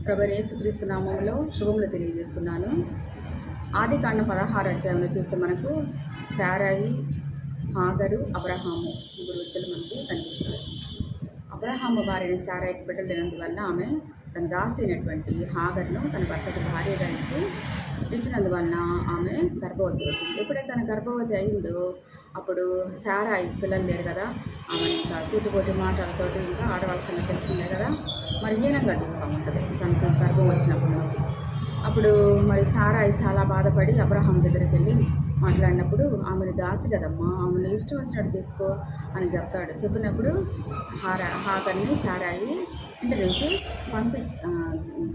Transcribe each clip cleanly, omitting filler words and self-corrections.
ప్రభువైన యేసుక్రీస్తు నామములో శుభములు తెలియజేస్తున్నాను. ఆదికాండం 16 అధ్యాయంలో చూస్తే మనకు శారాయి, హాగరు, అబ్రహాము ముగ్గురు వ్యక్తులు మనకు కనిపిస్తారు. అబ్రహాము భార్యని శారాయికి బిడ్డలు లేనందువల్ల ఆమె తన దాసి అయినటువంటి హాగర్ను తన భర్తకు భార్యగా ఇచ్చినందువలన ఆమె గర్భవతి అవుతుంది. ఎప్పుడైతే తన గర్భవతి అయిందో అప్పుడు శారాయి పిల్లలు లేరు కదా, ఆమె ఇంకా సూటిపోటి మాటలతోటి ఇంకా ఆడవలసిన తెలిసిందే కదా, మరి హీనంగా చూస్తూ ఉంటుంది తనకి గర్భం వచ్చినప్పటి నుంచి. అప్పుడు మరి శారాయి చాలా బాధపడి అబ్రహాం దగ్గరికి వెళ్ళి మాట్లాడినప్పుడు ఆమెను దాసి కదమ్మా, ఆమెను ఇష్టం వచ్చినట్టు చేసుకో అని చెప్పినప్పుడు హాగర్ని శారాయి ఇంటి నుంచి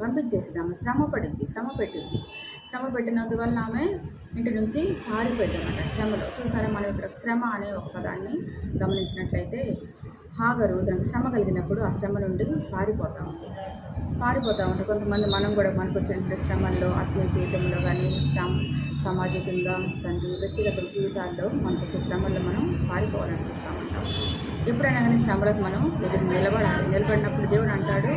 పంపించేసింది. ఆమె శ్రమ పెట్టినందువల్ల ఆమె ఇంటి నుంచి పారిపోయింది అన్నమాట. శ్రమలో చూసారా, మనం ఇక్కడ శ్రమ అనే ఒక పదాన్ని గమనించినట్లయితే హాగరు తనకు శ్రమ కలిగినప్పుడు ఆ శ్రమ నుండి పారిపోతూ ఉంది. కొంతమంది మనం కూడా మనకు వచ్చినటువంటి శ్రమల్లో ఆత్మీయ జీవితంలో కానీ సామాజికంగా తండ్రి వ్యక్తిగత జీవితాల్లో మనకు వచ్చే శ్రమల్లో మనం పారిపోవాలని చూస్తూ ఉంటాం. ఎప్పుడైనా కానీ శ్రమలకు మనం ఎదురు నిలబడినప్పుడు దేవుడు అంటాడు,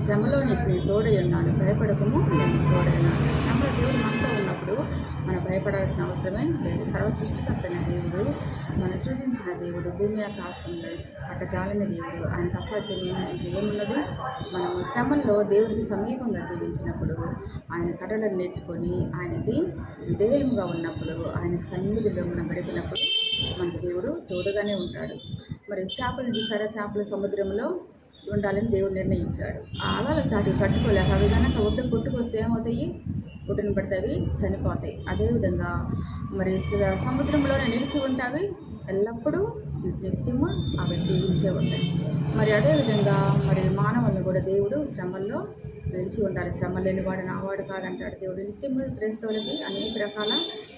శ్రమలో నీకు నేను తోడై ఉన్నాను, భయపడకము నేను తోడై ఉన్నాను. శ్రమలో దేవుడు మనతో ఉన్నప్పుడు మనం భయపడాల్సిన అవసరమే లేదు. సర్వసృష్టికర్తైన దేవుడు, మనం సృజించిన దేవుడు, భూమి ఆకాశంలో పట్టజాలని దేవుడు, ఆయనకు అసాధ్యం ఏమున్నది. మనము శ్రమల్లో దేవుడికి సమీపంగా జీవించినప్పుడు, ఆయన కట్టలను నేర్చుకొని ఆయనకి విధేయంగా ఉన్నప్పుడు, ఆయనకు సన్నిధిలో మనం గడిపినప్పుడు మనకు దేవుడు తోడుగానే ఉంటాడు. మరి చేపలు చూసారా, చేపలు సముద్రంలో ఉండాలని దేవుడు నిర్ణయించాడు. ఆ అలలకు దాటి తట్టుకోలేక అవి కనుక ఒడ్డు కొట్టుకొస్తే ఏమవుతాయి, ఒడ్డును పడితే చనిపోతాయి. అదేవిధంగా మరి సముద్రంలోనే నిలిచి ఉంటాయి, ఎల్లప్పుడూ నిత్యము అవి జీవించే ఉంటాయి. మరి అదేవిధంగా మరి మానవులను కూడా దేవుడు శ్రమల్లో నిలిచి ఉండాలి. శ్రమ లేనివాడు నావాడు కాదంటాడు దేవుడు. నిత్యము క్రైస్తవులకి అనేక రకాల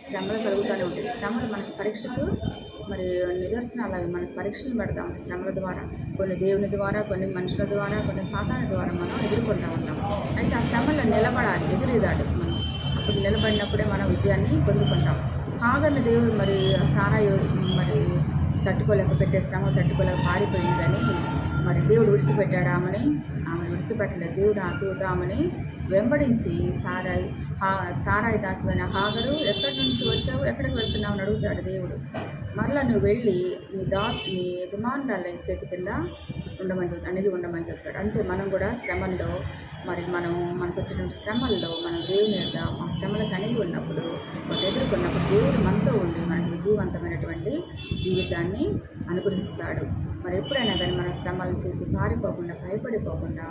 శ్రమలు కలుగుతూనే ఉంటాయి. శ్రమలు మనకి పరీక్షకు మరి నిదర్శనాలు, అవి మనకు పరీక్షలు పెడతా ఉంటాయి. శ్రమల ద్వారా కొన్ని దేవుని ద్వారా, కొన్ని మనుషుల ద్వారా, కొన్ని సాతాను ద్వారా మనం ఎదుర్కొంటూ ఉంటాం. అయితే ఆ శ్రమలో నిలబడాలి, ఎదురేదాడు మనం. అప్పుడు నిలబడినప్పుడే మనం విజయాన్ని పొందుకుంటాం. హాగర్ని దేవుడు మరి సారాయి మరి శ్రమ తట్టుకోలేక పారిపోయింది కానీ మరి దేవుడు విడిచిపెట్టాడు ఆమె విడిచిపెట్టలేదు. దేవుడు ఆమెని వెంబడించి సారాయి దాసమైన హాగరు, ఎక్కడి నుంచి వచ్చావు, ఎక్కడికి వెళ్తున్నావు అని అడుగుతాడు దేవుడు. మరలా నువ్వు వెళ్ళి నీ యజమానురాల చేతి కింద ఉండమని చెప్తాడు. అంతే మనం కూడా శ్రమల్లో మరి మనకు వచ్చినటువంటి శ్రమల్లో మనం దేవుని యొక్క ఆ శ్రమలకు అణిగి ఉన్నప్పుడు, మనం ఎదుర్కొన్నప్పుడు దేవుడు మనతో ఉండి మనకు విజయవంతమైనటువంటి జీవితాన్ని అనుగ్రహిస్తాడు. మరి ఎప్పుడైనా కానీ మనం శ్రమలను చేసి పారిపోకుండా, భయపడిపోకుండా